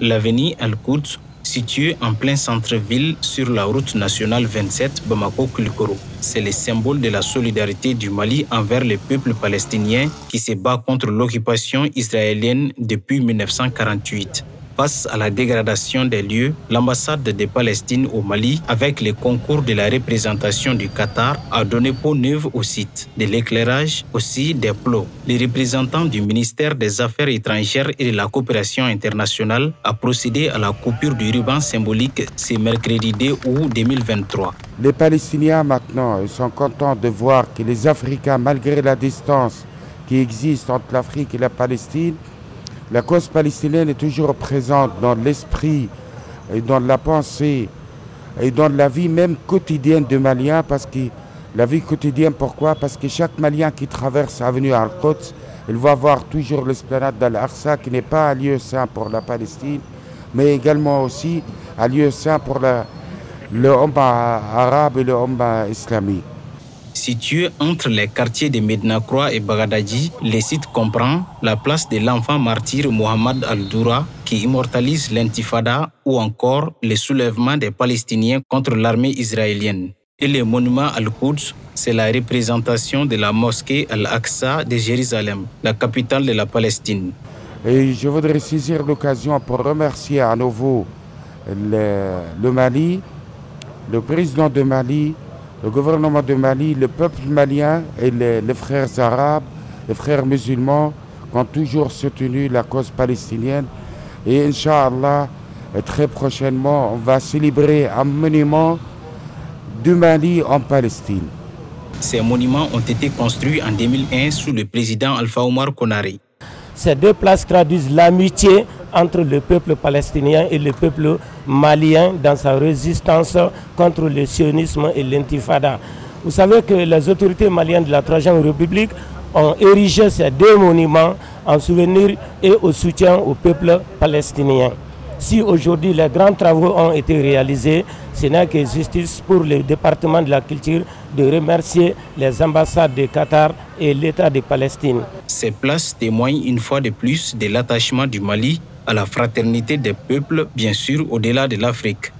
L'avenue Al-Quds, située en plein centre-ville sur la route nationale 27 Bamako-Kulkoro. C'est le symbole de la solidarité du Mali envers le peuple palestinien qui se bat contre l'occupation israélienne depuis 1948. Face à la dégradation des lieux, l'ambassade de Palestine au Mali, avec le concours de la représentation du Qatar, a donné peau neuve au site, de l'éclairage, aussi des plots. Les représentants du ministère des Affaires étrangères et de la coopération internationale a procédé à la coupure du ruban symbolique ce mercredi 2 août 2023. Les Palestiniens maintenant ils sont contents de voir que les Africains, malgré la distance qui existe entre l'Afrique et la Palestine, la cause palestinienne est toujours présente dans l'esprit et dans la pensée et dans la vie même quotidienne des Maliens. Parce que la vie quotidienne, pourquoi? Parce que chaque Malien qui traverse l'avenue Al-Quds, il va voir toujours l'esplanade d'Al-Aqsa qui n'est pas un lieu saint pour la Palestine, mais également aussi un lieu saint pour le Umma arabe et le Umma islamique. Situé entre les quartiers de Medina Croix et Bagdadi, le site comprend la place de l'enfant martyr Mohamed Al-Doura qui immortalise l'intifada ou encore le soulèvement des Palestiniens contre l'armée israélienne. Et le monument Al-Quds, c'est la représentation de la mosquée Al-Aqsa de Jérusalem, la capitale de la Palestine. Et je voudrais saisir l'occasion pour remercier à nouveau le Mali, le président de Mali, le gouvernement de Mali, le peuple malien et les frères arabes, les frères musulmans qui ont toujours soutenu la cause palestinienne. Et Inch'Allah, très prochainement, on va célébrer un monument du Mali en Palestine. Ces monuments ont été construits en 2001 sous le président Alpha Oumar Konaré. Ces deux places traduisent l'amitié entre le peuple palestinien et le peuple malien dans sa résistance contre le sionisme et l'intifada. Vous savez que les autorités maliennes de la Troisième République ont érigé ces deux monuments en souvenir et au soutien au peuple palestinien. Si aujourd'hui les grands travaux ont été réalisés, ce n'est que justice pour le département de la culture de remercier les ambassades de Qatar et l'État de Palestine. Ces places témoignent une fois de plus de l'attachement du Mali à la fraternité des peuples, bien sûr au-delà de l'Afrique.